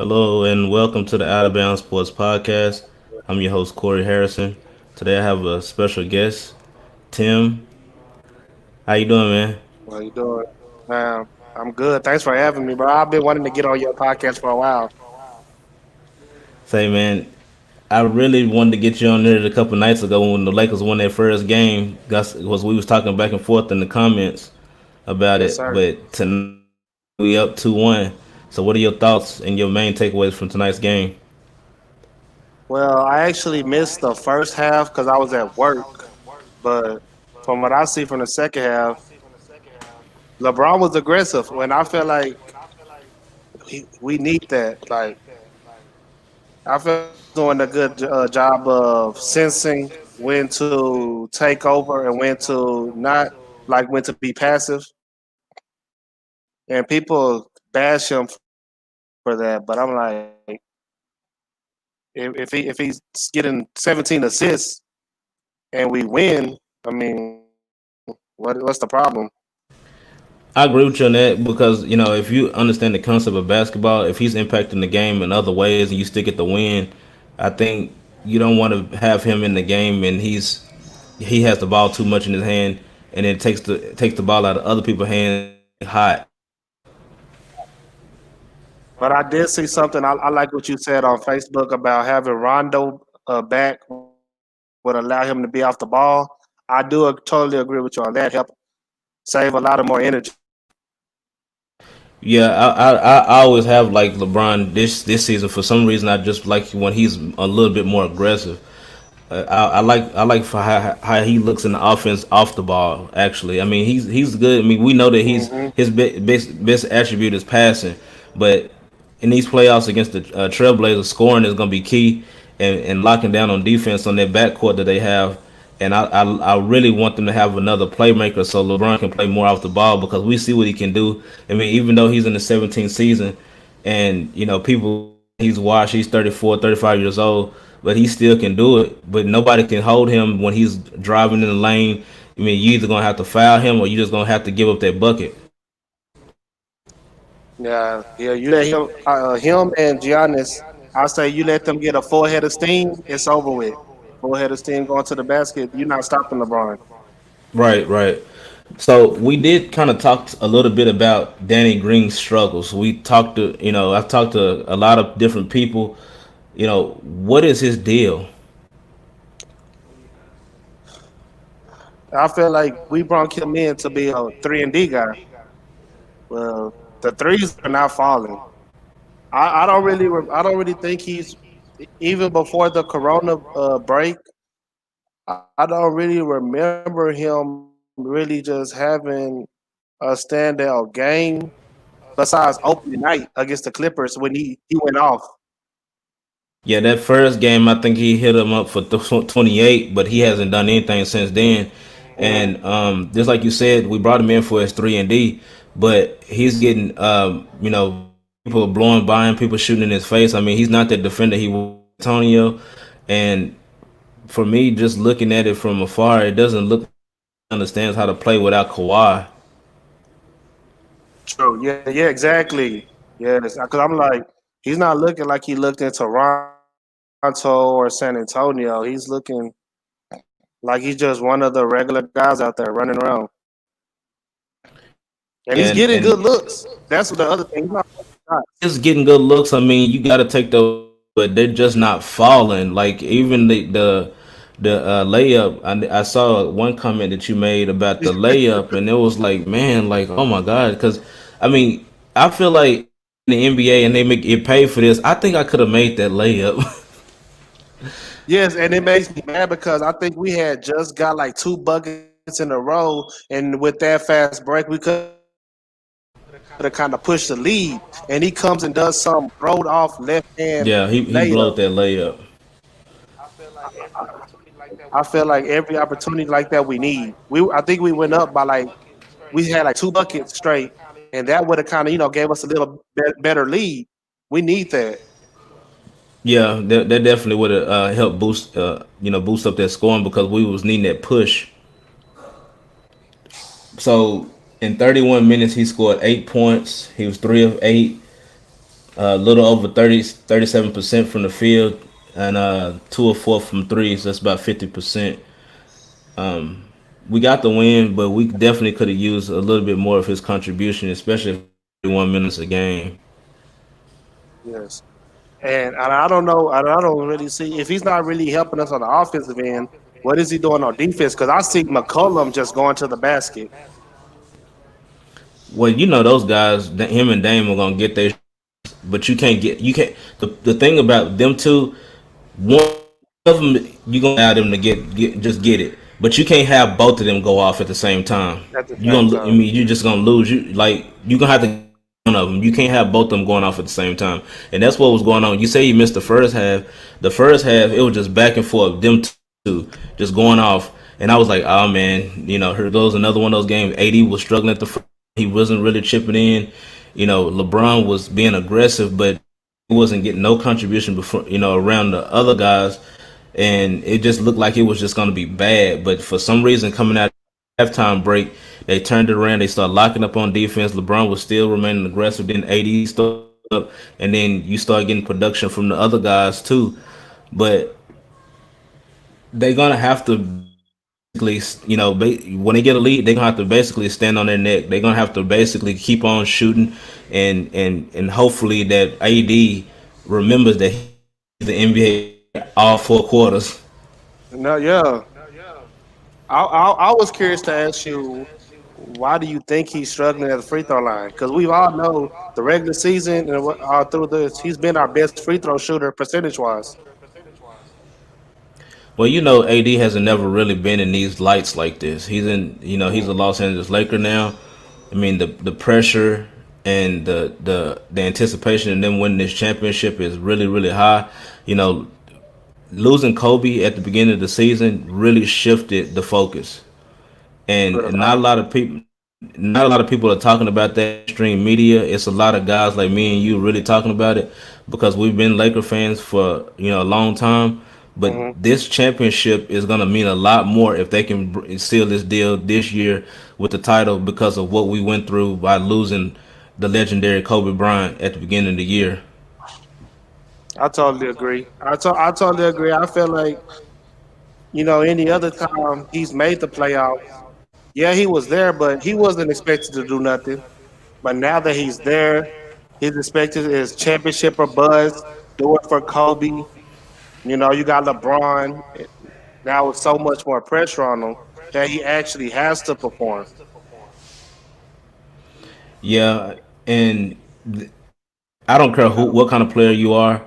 Hello and welcome to the Out of Bounds Sports Podcast. I'm your host Corey Harrison. Today I have a special guest, Tim. How you doing, man? How you doing? I'm good. Thanks for having me, bro. I've been wanting to get on your podcast for a while. Say, man, I really wanted to get you on there a couple nights ago when the Lakers won their first game. Was we was talking back and forth in the comments about Yes, it, sir. but tonight we up 2-1. So, what are your thoughts and your main takeaways from tonight's game? Well, I actually missed the first half because I was at work, but from what I see from the second half, LeBron was aggressive, and I feel like we need that. Like I feel like he's doing a good job of sensing when to take over and when to not, like when to be passive. And people bash him for that, but I'm like, if he's getting 17 assists and we win, I mean, what's the problem? I agree with you on that because if you understand the concept of basketball, if he's impacting the game in other ways and you still get the win, I think you don't want to have him in the game and he has the ball too much in his hand and it takes the ball out of other people's hands hot. But I did see something. I like what you said on Facebook about having Rondo back would allow him to be off the ball. I do totally agree with you on that. Help save a lot of more energy. Yeah, I always have like LeBron this season for some reason. I just like when he's a little bit more aggressive. I like for how he looks in the offense off the ball. Actually, I mean he's good. I mean we know that Hmm. his best attribute is passing, but in these playoffs against the Trailblazers, scoring is going to be key and locking down on defense on their backcourt that they have. And I really want them to have another playmaker so LeBron can play more off the ball because we see what he can do. I mean, even though he's in the 17th season, and people he's washed, he's 34, 35 years old, but he still can do it. But nobody can hold him when he's driving in the lane. I mean, you either gonna have to foul him or you just gonna have to give up that bucket. Yeah, yeah. You let him and Giannis. I say you let them get a full head of steam. It's over with. Full head of steam going to the basket. You're not stopping LeBron. Right, right. So we did kind of talk a little bit about Danny Green's struggles. We talked to, I've talked to a lot of different people. What is his deal? I feel like we brought him in to be a 3 and D guy. Well, the threes are not falling. I don't really think he's even before the Corona break. I don't really remember him really just having a standout game besides opening night against the Clippers when he went off. Yeah, that first game, I think he hit him up for 28, but he hasn't done anything since then. Mm. And just like you said, we brought him in for his 3 and D, but he's getting, people blowing by him, people shooting in his face. I mean, he's not that defender he was Antonio. And for me, just looking at it from afar, it doesn't look like he understands how to play without Kawhi. True. Yeah. Yeah. Exactly. Yes. Because I'm like, he's not looking like he looked in Toronto or San Antonio. He's looking like he's just one of the regular guys out there running around, and he's getting good And looks. That's the other thing. He's not shots. just getting good looks. I mean, you got to take those, but they're just not falling. Like even the layup. I saw one comment that you made about the layup, and it was like, man, like oh my god, because I mean, I feel like in the NBA and they make it pay for this. I think I could have made that layup. Yes, and it makes me mad because I think we had just got like 2 buckets in a row, and with that fast break, we could have kind of pushed the lead. And he comes and does some throwed off left hand layup. Yeah, he blowed that layup. I feel like every opportunity like that we need. I think we went up by like we had like 2 buckets straight, and that would have kind of gave us a little better lead. We need that. Yeah, that definitely would have helped boost up that scoring because we was needing that push. So in 31 minutes, he scored 8 points. He was 3 of 8. A little over 37% from the field, and 2 or 4 from threes. That's about 50%. We got the win, but we definitely could have used a little bit more of his contribution, especially if 1 minutes a game. Yes. And I don't know. I don't really see if he's not really helping us on the offensive end. What is he doing on defense? Because I see McCollum just going to the basket. Well, you know those guys, him and Dame are gonna get their, but you can't. The thing about them two, one of them you gonna allow them to get just get it, but you can't have both of them go off at the same time. At the You same gonna, I time. mean, you just gonna lose. You gonna have to get one of them. You can't have both of them going off at the same time, and that's what was going on. You say you missed the first half. The first half it was just back and forth. Them two just going off, and I was like, oh man, here goes another one of those games. AD was struggling at the front. He wasn't really chipping in. LeBron was being aggressive, but he wasn't getting no contribution before, around the other guys, and it just looked like it was just going to be bad. But for some reason, coming out of halftime break, they turned it around. They started locking up on defense. LeBron was still remaining aggressive. Then AD started up, and then you start getting production from the other guys too. But they're gonna have to basically, when they get a lead, they're gonna have to basically stand on their neck. They're gonna have to basically keep on shooting, and hopefully that AD remembers that he's the NBA all 4 quarters. No, yeah. I was curious to ask you, why do you think he's struggling at the free throw line? Because we all know the regular season and all through this, he's been our best free throw shooter percentage wise. Well, AD hasn't never really been in these lights like this. He's a Los Angeles Laker now. I mean, the pressure and the anticipation of them winning this championship is really really high. You know, losing Kobe at the beginning of the season really shifted the focus, Good or and bad. not a lot of people are talking about that in stream media. It's a lot of guys like me and you really talking about it because we've been Laker fans for a long time. But Hmm. this championship is gonna mean a lot more if they can seal this deal this year with the title because of what we went through by losing the legendary Kobe Bryant at the beginning of the year. I totally agree. I totally agree. I feel like any other time he's made the playoffs, yeah, he was there, but he wasn't expected to do nothing. But now that he's there, he's expected is championship or buzz. Do it for Kobe. You got LeBron. Now with so much more pressure on him that he actually has to perform. Yeah, and I don't care what kind of player you are.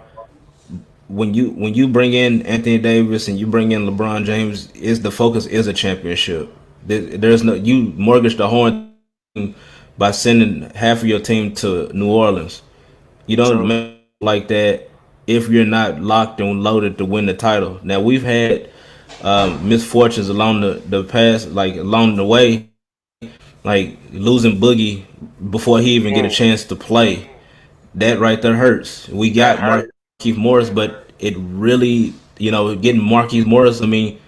When you bring in Anthony Davis and you bring in LeBron James, is the focus is a championship. There's no you mortgage the whole team by sending half of your team to New Orleans. You don't True. make like that if you're not locked and loaded to win the title. Now we've had misfortunes along the past, like along the way, like losing Boogie before he even get a Mm, chance to play. That right there hurts. We that got hurt. Marquise Morris, but it really, getting Marquise Morris. I mean,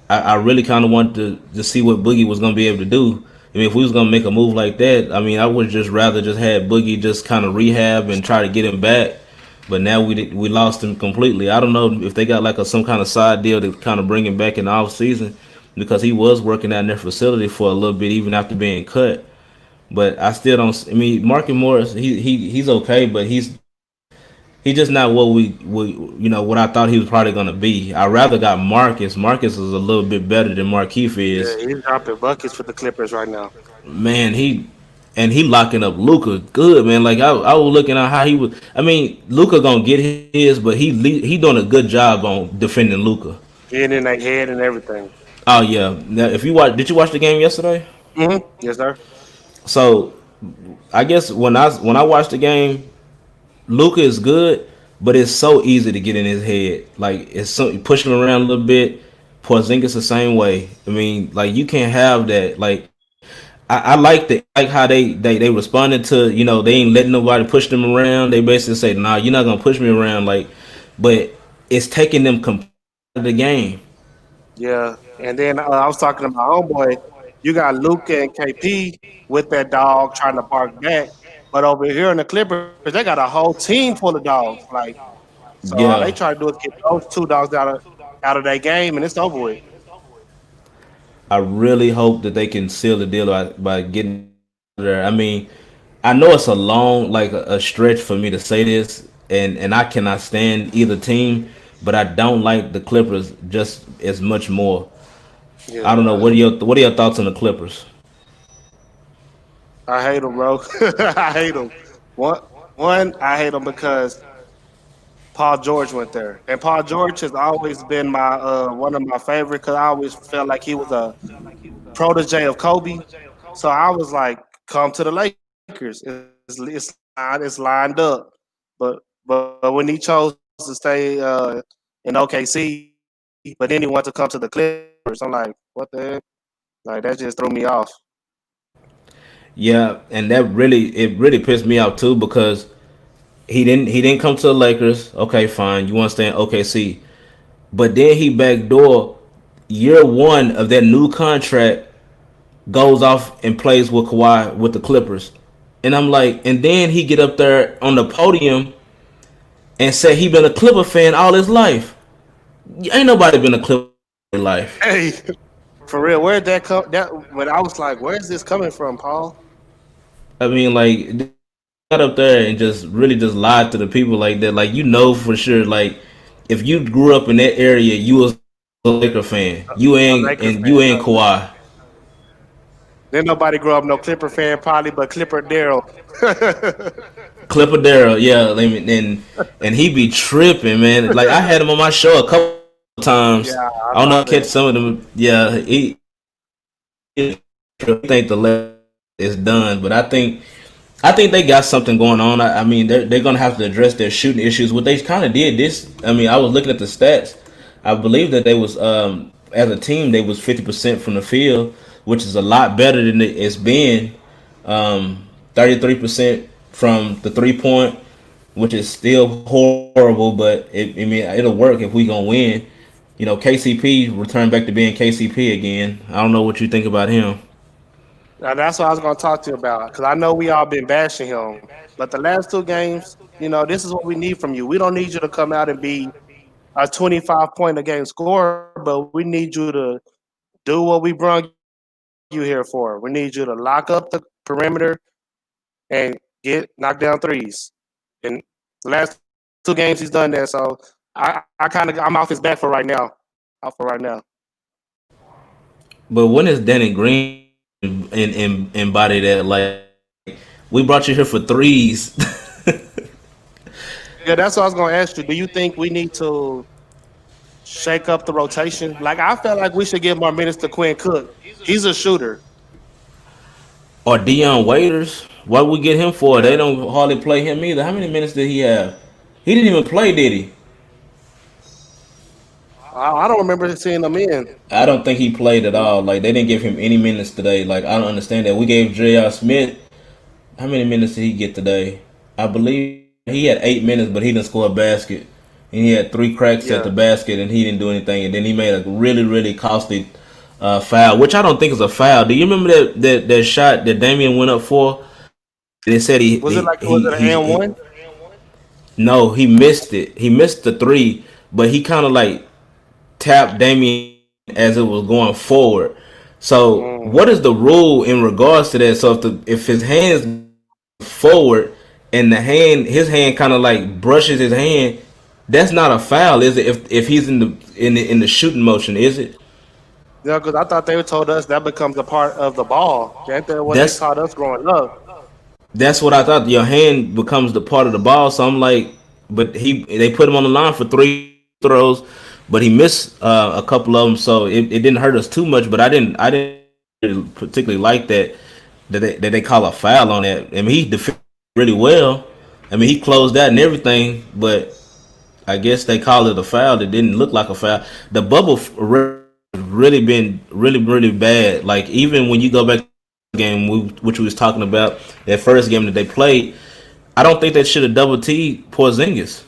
I really kind of wanted to see what Boogie was gonna be able to do. I mean, if we was gonna make a move like that, I mean, I would just rather just had Boogie just kind of rehab and try to get him back. But now we lost him completely. I don't know if they got like some kind of side deal to kind of bring him back in the off season because he was working out in their facility for a little bit even after being cut. But I still don't. I mean, Marcus Morris, he's okay, but he's just not what what I thought he was probably gonna be. I rather got Marcus. Marcus is a little bit better than Markeith Yeah, is. he's dropping buckets for the Clippers right now. Man, he locking up Luca good, man. Like I was looking at how he was. I mean, Luca gonna get his, but he doing a good job on defending Luca. Getting in their head and everything. Oh yeah. Now, if did you watch the game yesterday? Yes, sir. So I guess when I watched the game, Luca is good, but it's so easy to get in his head. Like it's so pushing him around a little bit. Porzingis the same way. I mean, like you can't have that. Like I like how they responded to they ain't letting nobody push them around. They basically say, "Nah, you're not gonna push me around." Like, but it's taking them completely out of the game. Yeah. And then I was talking to my homeboy. You got Luca and KP with that dog trying to bark back. But over here in the Clippers, they got a whole team full of dogs. Like so, all they Yeah, try to do is get those two dogs out of their game, and it's over with. I really hope that they can seal the deal by getting there. I mean, I know it's a long, like a stretch for me to say this, and I cannot stand either team, but I don't like the Clippers just as much more. I don't know. Yeah, What are your thoughts on the Clippers? I hate them, bro. I hate them. One, one, I hate them because Paul George went there, and Paul George has always been my one of my favorite because I always felt like he was a protege of Kobe. So I was like, come to the Lakers. It's lined up. But when he chose to stay in OKC, but then he wanted to come to the Clippers, I'm like, what the heck? Like that just threw me off. Yeah, and that really pissed me off too because he didn't come to the Lakers. Okay, fine. You want to stay in OKC, but then he backdoor year one of that new contract goes off and plays with Kawhi with the Clippers. And I'm like, and then he get up there on the podium and say he been a Clipper fan all his life. Ain't nobody been a Clipper in their life. Hey, for real, where'd that come? That when I was like, where's this coming from, Paul? I mean, like got up there and just really just lied to the people like that. Like you know for sure, like if you grew up in that area, you was a Laker fan. You A ain't Lakers and fan. you ain't Kawhi. Then nobody grew up no Clipper fan, probably, but Clipper Daryl. Clipper Darrell, yeah, I mean, and he be tripping, man. Like I had him on my show a couple times. Yeah, I I don't know, saw I catch that. some of them. Yeah, he think the left is done, but I think they got something going on. I mean, they're gonna have to address their shooting issues. What they kind of did this. I mean, I was looking at the stats. I believe that they was as a team they was 50% from the field, which is a lot better than it's been. 33% from the 3 point, which is still horrible, but I mean it'll work if we gonna win. You know, KCP returned back to being KCP again. I don't know what you think about him. Now that's what I was going to talk to you about because I know we all been bashing him, but the last two games, this is what we need from you. We don't need you to come out and be a 25 point a game scorer, but we need you to do what we brought you here for. We need you to lock up the perimeter and get knock down threes. And the last two games he's done that, so I'm off his back for right now. Out for right now. But when is Danny Green in embody that? Like we brought you here for threes. Yeah, that's what I was going to ask you. Do you think we need to shake up the rotation? Like I felt like we should give more minutes to Quinn Cook. He's a shooter. Or Dion Waiters. What we get him for? They Yeah, don't hardly play him either. How many minutes did he have? He didn't even play, did he? I don't remember seeing him in. I don't think he played at all. Like they didn't give him any minutes today. Like I don't understand that. We gave J.R. Smith how many minutes did he get today? I believe he had 8 minutes, but he didn't score a basket. And he had three cracks at Yeah, the basket, and he didn't do anything. And then he made a really costly foul, which I don't think is a foul. Do you remember that shot that Damian went up for? They said was it an and one? no, he missed it. He missed the three, but he kind of like tapped Damian as it was going forward. So, Mm. what is the rule in regards to that? So, if his hands forward and his hand kind of like brushes his hand, that's not a foul, is it? If he's in the shooting motion, is it? Yeah, because I thought they told us that becomes a part of the ball. Ain't that what they That's taught us growing up? That's what I thought. Your hand becomes the part of the ball. So I'm like, but they put him on the line for three throws, but he missed a couple of them. So it didn't hurt us too much. But I didn't really particularly like that they call a foul on that. I mean, he defended really well. I mean, he closed that and everything, but I guess they called it a foul. That didn't look like a foul. The bubble really been really bad. Like even when you go back to the game, which we was talking about that first game that they played, I don't think they should have double teamed Porzingis.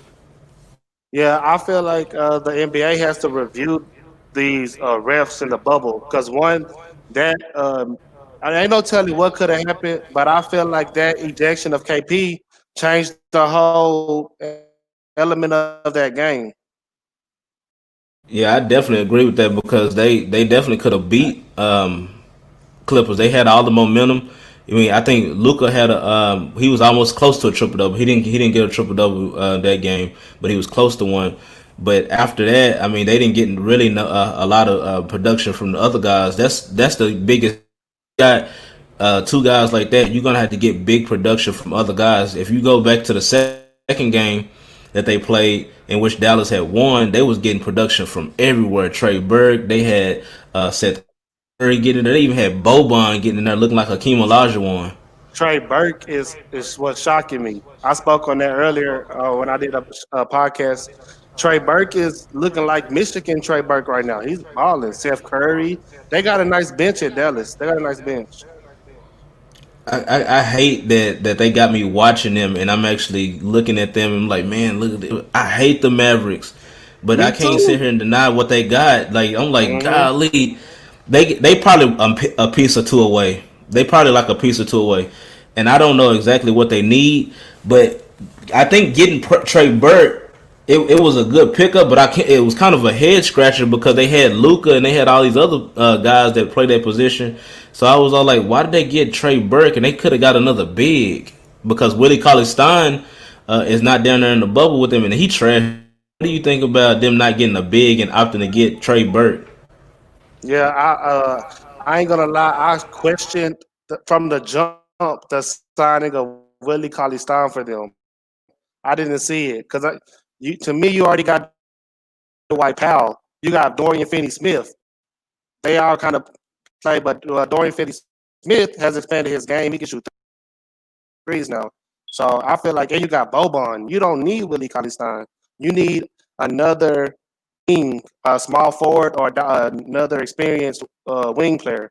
Yeah, I feel like the NBA has to review these refs in the bubble because one that I ain't no telling what could have happened, but I feel like that ejection of KP changed the whole element of that game. Yeah, I definitely agree with that because they definitely could have beat Clippers. They had all the momentum. I mean, I think Luca had a he was almost close to a triple double. He didn't get a triple double that game, but he was close to one. But after that, I mean, they didn't get really a lot of production from the other guys. That's the biggest. Got two guys like that, you're gonna have to get big production from other guys. If you go back to the second game that they played, in which Dallas had won, they was getting production from everywhere. Trey Burke, they had Seth Curry getting there. They even had Boban getting in there, looking like Hakeem Olajuwon. Trey Burke is what's shocking me. I spoke on that earlier when I did a podcast. Trey Burke is looking like Michigan Trey Burke right now. He's balling. Seth Curry. They got a nice bench at Dallas. They got a nice bench. I hate that they got me watching them and I'm actually looking at them and I'm like, man, look at them. I hate the Mavericks, but I Me can't sit too. here and deny what they got. Like I'm like, Hmm. golly, they probably a piece or two away. They probably like a piece or two away, and I don't know exactly what they need, but I think getting Trey Burke. It was a good pickup, but I can't, it was kind of a head scratcher because they had Luca and they had all these other guys that play that position. So I was all like, why did they get Trey Burke? And they could have got another big because Willie Cauley Stein is not down there in the bubble with them, and he trash. What do you think about them not getting a big and opting to get Trey Burke? Yeah, I ain't gonna lie. I questioned from the jump the signing of Willie Cauley Stein for them. I didn't see it because to me, you already got Dwight Powell. You got Dorian Finney-Smith. They all kind of play, but Dorian Finney-Smith has expanded his game. He can shoot threes now. So I feel like, and you got Boban. You don't need Willie Cauley Stein. You need another wing, a small forward or another experienced wing player.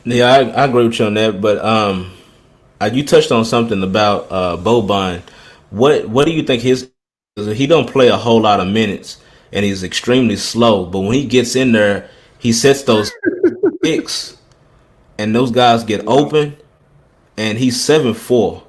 Yeah, I agree with you on that, but you touched on something about Boban. What do you think his? He don't play a whole lot of minutes, and he's extremely slow. But when he gets in there, he sets those picks, and those guys get Yeah. open, and he's 7'4".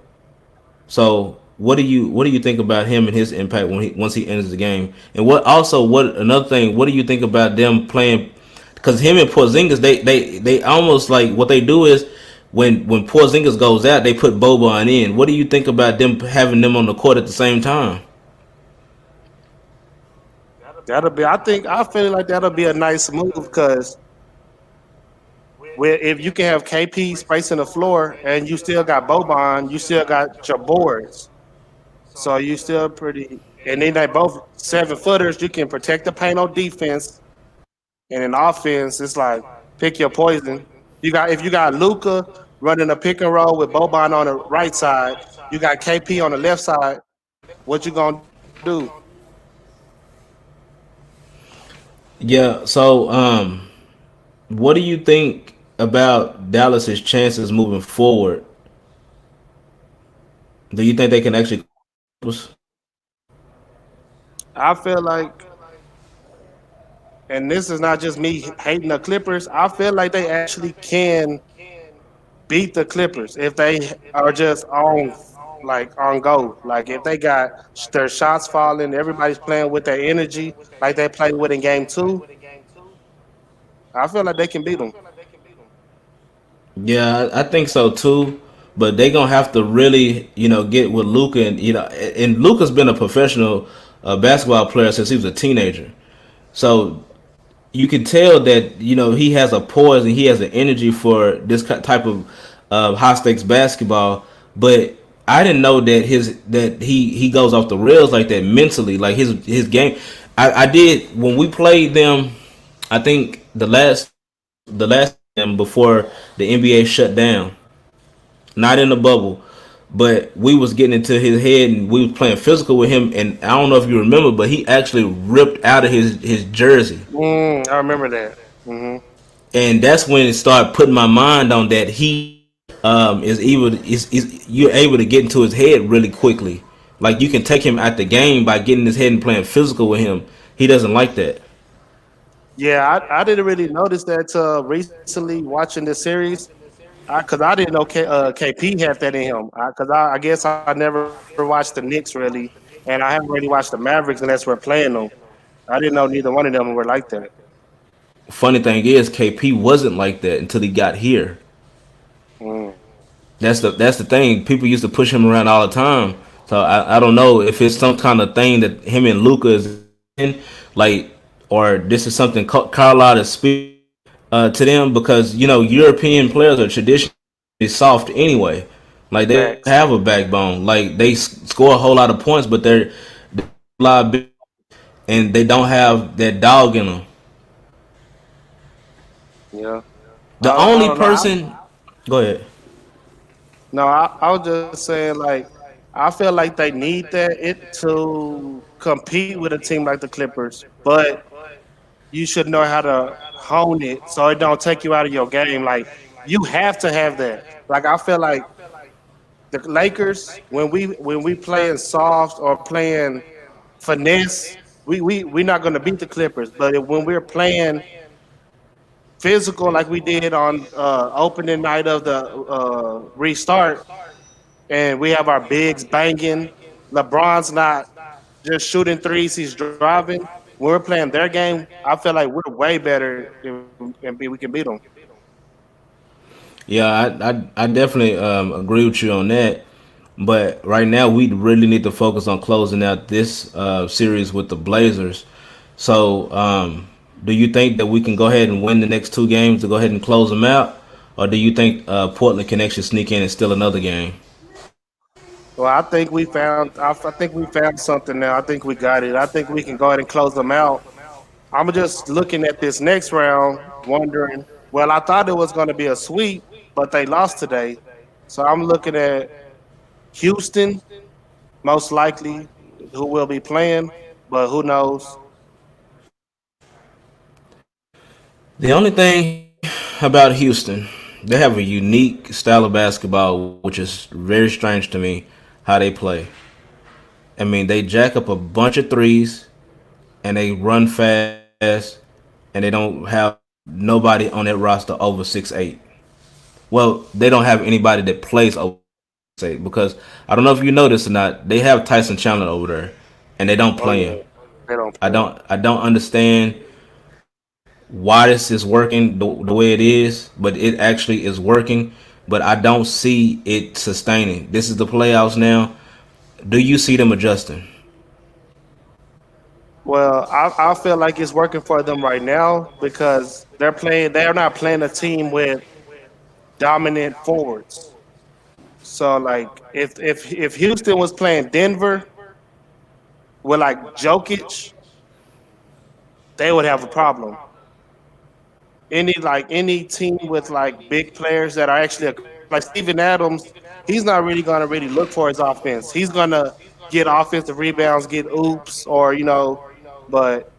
So what do you think about him and his impact when he once he enters the game? And what another thing? What do you think about them playing? Because him and Porzingis, they almost like what they do is when Porzingis goes out, they put Boban in. What do you think about them having them on the court at the same time? That'll be. I feel like that'll be a nice move because where if you can have KP spacing the floor and you still got Boban, you still got your boards. So you still pretty. And then they both 7 footers. You can protect the paint on defense, and in offense, it's like pick your poison. You got if you got Luca running a pick and roll with Boban on the right side, you got KP on the left side. What you gonna do? Yeah. So what do you think about Dallas's chances moving forward? Do you think they can actually? I feel like, and this is not just me hating the Clippers. I feel like they actually can beat the Clippers if they are just on like on go. Like if they got their shots falling, everybody's playing with their energy like they played with in game two. I feel like they can beat them. Yeah, I think so too. But they gonna have to really, get with Luca, and Luca's been a professional basketball player since he was a teenager. So you can tell that he has a poise and he has an energy for this type of high stakes basketball. But I didn't know that he goes off the rails like that mentally, like his game. I did when we played them. I think the last game before the NBA shut down, not in the bubble, but we was getting into his head and we was playing physical with him. And I don't know if you remember, but he actually ripped out of his jersey, I remember that. Hmm. and that's when it started putting my mind on that he is you're able to get into his head really quickly. Like you can take him out the game by getting his head and playing physical with him. He doesn't like that. Yeah, I didn't really notice that recently watching this series. Cause I didn't know KP had that in him. Cause I guess I never watched the Knicks really, and I haven't really watched the Mavericks unless we're playing them. I didn't know neither one of them were like that. Funny thing is, KP wasn't like that until he got here. Mm. That's the thing. People used to push him around all the time. So I don't know if it's some kind of thing that him and Luca is in, like, or this is something Carlisle is speaking to them, because European players are traditionally soft anyway. Like they don't Facts. have a backbone. Like they score a whole lot of points, but they're liability, and they don't have that dog in them. Yeah. The I only don't know. person, go ahead. No, I was just saying like I feel like they need to compete with a team like the Clippers, but you should know how to hone it so it don't take you out of your game. Like you have to have that. Like I feel like the Lakers when we playing soft or playing finesse, we're not going to beat the Clippers. But when we're playing physical like we did on opening night of the restart, and we have our bigs banging, LeBron's not just shooting threes; he's driving. When we're playing their game, I feel like we're way better and we can beat them. Yeah, I definitely agree with you on that. But right now, we really need to focus on closing out this series with the Blazers. So, do you think that we can go ahead and win the next two games to go ahead and close them out, or do you think Portland can actually sneak in and steal another game? Well, I think we found. I think we found something now. I think we got it. I think we can go ahead and close them out. I'm just looking at this next round, wondering. Well, I thought it was going to be a sweep, but they lost today. So I'm looking at Houston, most likely, who will be playing, but who knows? The only thing about Houston, they have a unique style of basketball, which is very strange to me how they play. I mean, they jack up a bunch of threes and they run fast, and they don't have nobody on that roster over 6'8". Well, they don't have anybody that plays over 6'8", because I don't know if you noticed or not, they have Tyson Chandler over there, and they don't Oh play yeah, him. they don't I play. don't I don't understand why this is working the way it is, but it actually is working. But I don't see it sustaining. This is the playoffs now. Do you see them adjusting? Well, I feel like it's working for them right now because they're playing. They're not playing a team with dominant forwards. So like, if Houston was playing Denver with like Jokic, they would have a problem. Any team with like big players that are actually aggressive, like Steven Adams, he's not really gonna really look for his offense. He's gonna get offensive rebounds, get oops, or but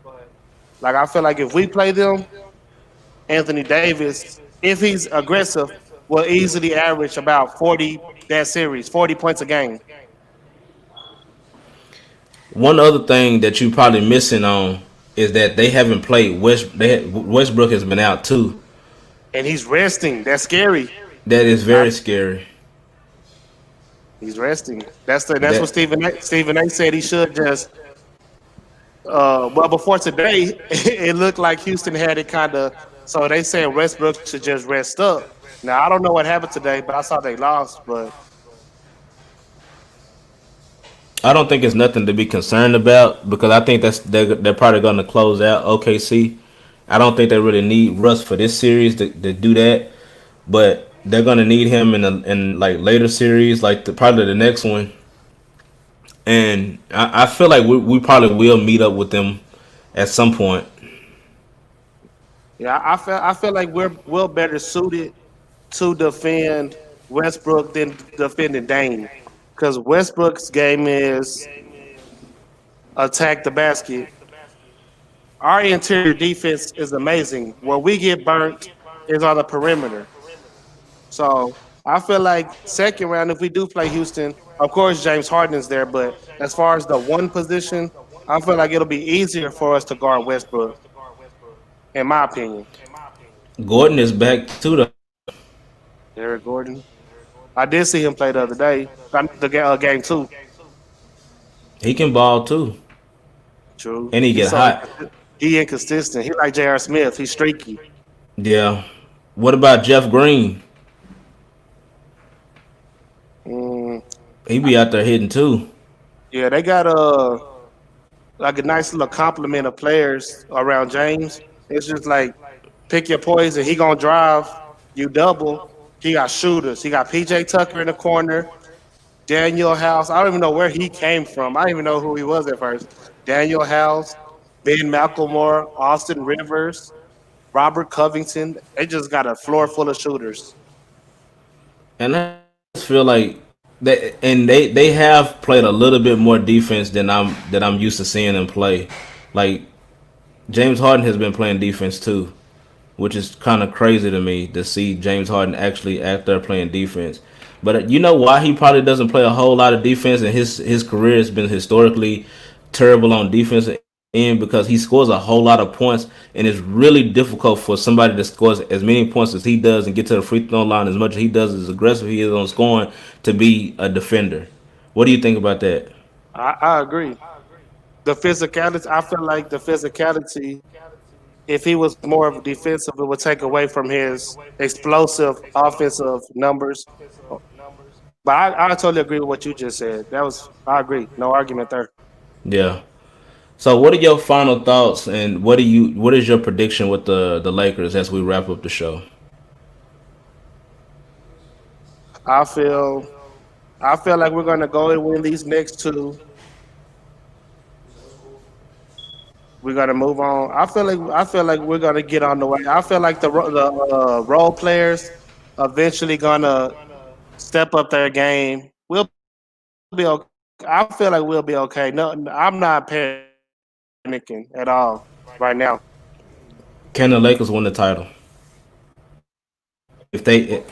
like I feel like if we play them, Anthony Davis, if he's aggressive, will easily average about 40 that series, 40 points a game. One other thing that you probably missing on is that they haven't played Westbrook has been out too. And he's resting. That's scary. That is I, very scary. he's resting. That's what That Stephen A. said he should just. Well, before today, it looked like Houston had it kind of. So they saying Westbrook should just rest up. Now I don't know what happened today, but I saw they lost. But I don't think it's nothing to be concerned about, because I think they're probably going to close out OKC. I don't think they really need Russ for this series to do that, but they're going to need him in like later series, like probably the next one. And I feel like we probably will meet up with them at some point. yeah, I feel like we're better suited to defend Westbrook than defending Dame, because Westbrook's game is attack the basket. Our interior defense is amazing. Where we get burnt is on the perimeter. So I feel like second round, if we do play Houston, of course James Harden's there, but as far as the one position, I feel like it'll be easier for us to guard Westbrook. in my opinion. Gordon is back too, though. Eric Gordon. I did see him play the other day. Game two. He can ball too, True. and he He's get so hot. inconsistent. He inconsistent. He like J.R. Smith. He's streaky. Yeah. What about Jeff Green? Mm, He be out there hitting too. yeah, they got like a nice little complement of players around James. It's just like pick your poison. He gonna drive. You double. He got shooters. He got PJ Tucker in the corner. Daniel House. I don't even know where he came from. I didn't even know who he was at first. Daniel House, Ben McLemore, Austin Rivers, Robert Covington. They just got a floor full of shooters. And I just feel like they have played a little bit more defense than I'm used to seeing them play. Like James Harden has been playing defense too, which is kind of crazy to me to see James Harden actually out there playing defense. But you know why he probably doesn't play a whole lot of defense, and his career has been historically terrible on defense end because he scores a whole lot of points, and it's really difficult for somebody that scores as many points as he does and get to the free throw line as much as he does, as aggressive he is on scoring, to be a defender. What do you think about that? I agree. The physicality. I feel like the physicality. If he was more of a defensive, it would take away from his explosive offensive numbers. But I totally agree with what you just said. I agree. No argument there. Yeah. So, what are your final thoughts, and what is your prediction with the Lakers as we wrap up the show? I feel I feel like we're gonna go and win these next two. We're gonna move on. I feel like we're gonna get on the way. I feel like the role players eventually gonna step up their game. We'll be okay. I feel like we'll be okay. No, I'm not panicking at all right now. Can the Lakers win the title? If they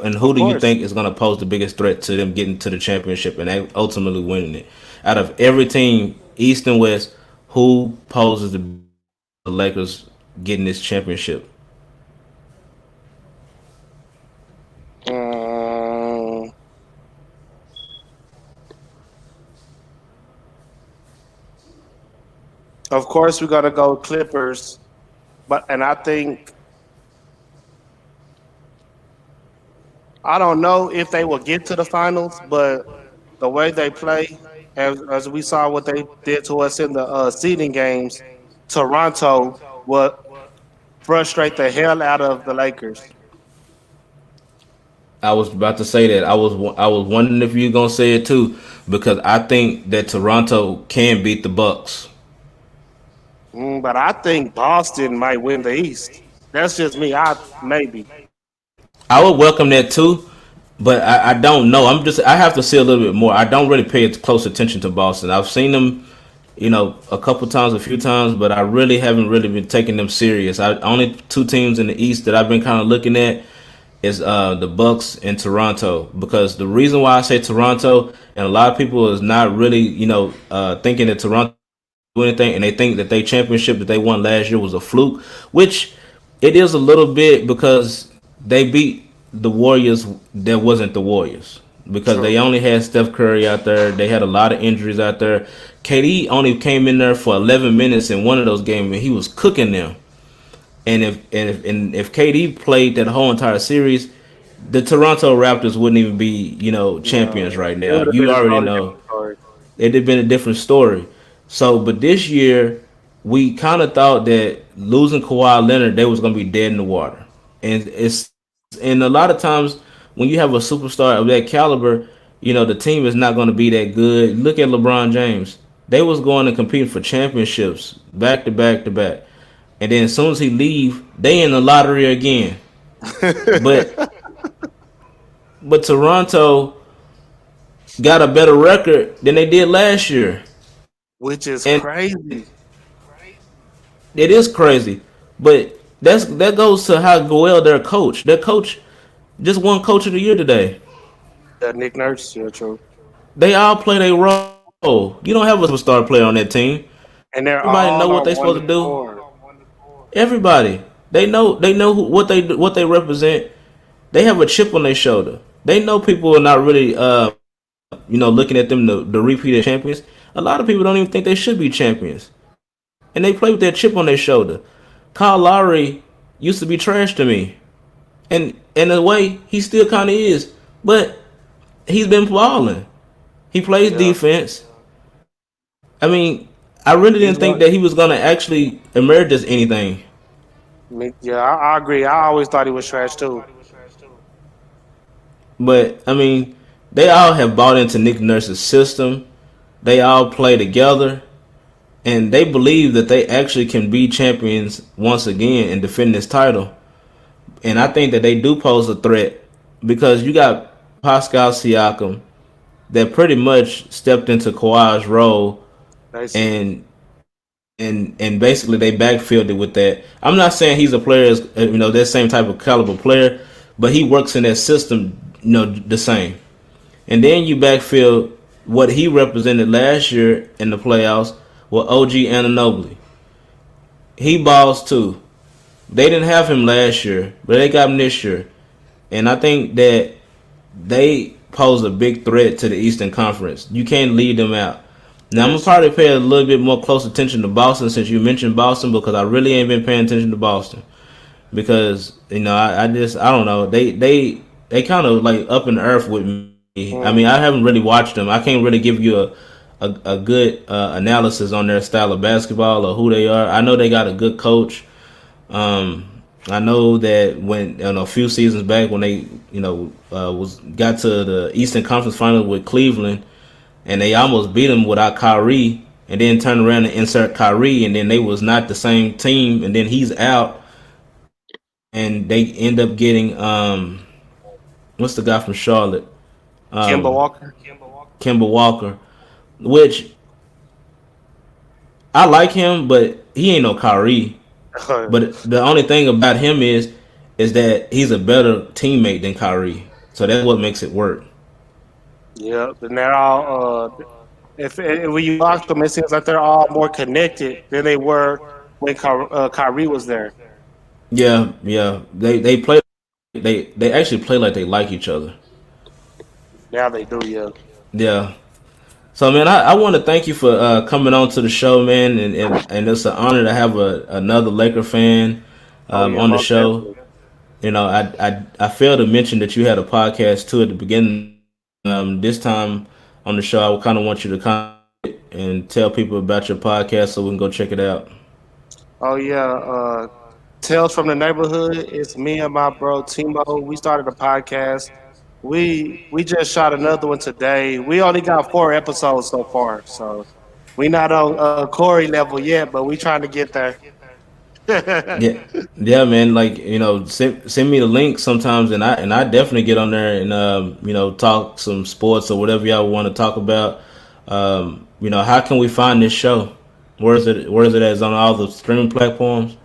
and Of who do you course. think is going to pose the biggest threat to them getting to the championship and ultimately winning it? Out of every team, East and West, who poses the Lakers getting this championship? Um, of course, we're gonna go Clippers, and I think I don't know if they will get to the finals, but the way they play, as we saw what they did to us in the seeding games, Toronto will frustrate the hell out of the Lakers. I was about to say that. I was wondering if you were gonna say it too, because I think that Toronto can beat the Bucks. But I think Boston might win the East. That's just me. I maybe. I would welcome that too, but I don't know. I have to see a little bit more. I don't really pay close attention to Boston. I've seen them, a couple times, a few times, but I really haven't really been taking them serious. I only two teams in the East that I've been kind of looking at is the Bucks and Toronto, because the reason why I say Toronto, and a lot of people is not really thinking that Toronto do anything, and they think that they championship that they won last year was a fluke, which it is a little bit, because they beat the Warriors that wasn't the Warriors, because they True. only had Steph Curry out there. They had a lot of injuries out there. KD only came in there for 11 minutes in one of those games, and he was cooking them. And if KD played that whole entire series, the Toronto Raptors wouldn't even be champions No, right it now. would have been You a already totally know different story. it'd have been a different story. So, but this year, we kind of thought that losing Kawhi Leonard, they was gonna be dead in the water, and a lot of times when you have a superstar of that caliber, the team is not going to be that good. Look at LeBron James; they was going and competing for championships back to back to back, and then as soon as he leave, they in the lottery again. But but Toronto got a better record than they did last year, Which is and crazy. it is crazy, but that goes to how well their coach. Their coach just won Coach of the Year today. That Nick Nurse, yeah, true. They all play their role. You don't have a superstar player on that team. And they're Everybody know all what on they one supposed to do. accord. Everybody, they know what they represent. They have a chip on their shoulder. They know people are not really looking at them to repeat as champions. A lot of people don't even think they should be champions, and they play with that chip on their shoulder. Kyle Lowry used to be trash to me, and in a way, he still kind of is, but he's been balling. He plays Yeah, defense. I mean, I really didn't think he's that he one. was gonna actually emerge as anything. Yeah, I agree. I always thought he was trash too. But I mean, they all have bought into Nick Nurse's system. They all play together, and they believe that they actually can be champions once again and defend this title. And I think that they do pose a threat because you got Pascal Siakam that pretty much stepped into Kawhi's role Basically, and and basically they backfilled it with that. I'm not saying he's a player as that same type of caliber player, but he works in that system the same. And then you backfill what he represented last year in the playoffs with OG Anunoby. He balls too. They didn't have him last year, but they got him this year. And I think that they pose a big threat to the Eastern Conference. You can't leave them out. Now I'm gonna yes. probably pay a little bit more close attention to Boston since you mentioned Boston because I really ain't been paying attention to Boston because I don't know they kind of like up in the earth with me. I mean I Mm. haven't really watched them. I can't really give you a good analysis on their style of basketball or who they are. I know they got a good coach. I know that when a few seasons back when they was got to the Eastern Conference Final with Cleveland and they almost beat them without Kyrie and then turn around and insert Kyrie and then they was not the same team and then he's out and they end up getting what's the guy from Charlotte Kimba um Walker. Kemba Walker, which I like him but he ain't no Kyrie. But the only thing about him is that he's a better teammate than Kyrie. So that's what makes it work. Yeah, and they're all. If when you watch them, it seems like they're all more connected than they were when Kyrie was there. Yeah, yeah. They actually play like they like each other. Now they do, yeah. Yeah. So man, I want to thank you for coming on to the show, man, and it's an honor to have another Laker fan Oh yeah, on the most show. definitely. I failed to mention that you had a podcast too at the beginning. This time on the show, I kind of want you to come and tell people about your podcast so we can go check it out. Oh yeah, Tales from the Neighborhood. It's me and my bro Timo. We started a podcast. We just shot another one today. We only got 4 episodes so far, so we not on Corey level yet, but we trying to get there. Yeah, yeah, man. Like send me the link sometimes, and I definitely get on there and talk some sports or whatever y'all want to talk about. How can we find this show? Where is it? Where is it? As on all the streaming platforms?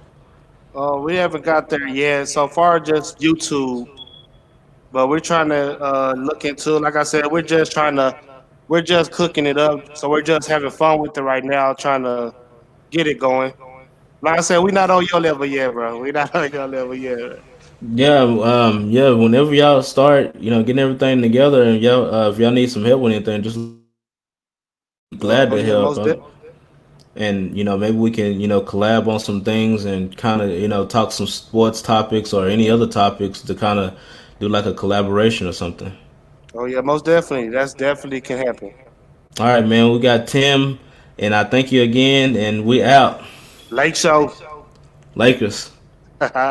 We haven't got there yet. So far, just YouTube. But we're trying to look into. Like I said, we're just cooking it up. So we're just having fun with it right now, trying to get it going. Like I said, we not on your level yet, bro. We not on your level yet. Yeah, yeah. Whenever y'all start, getting everything together, and y'all, if y'all need some help with anything, just Oh glad to yeah, help. And maybe we can collab on some things and kind of talk some sports topics or any other topics to kind of do like a collaboration or something. oh yeah, most definitely. That's definitely can happen. All right, man. We got Tim, and I thank you again, and we out. Lake show. Lakers.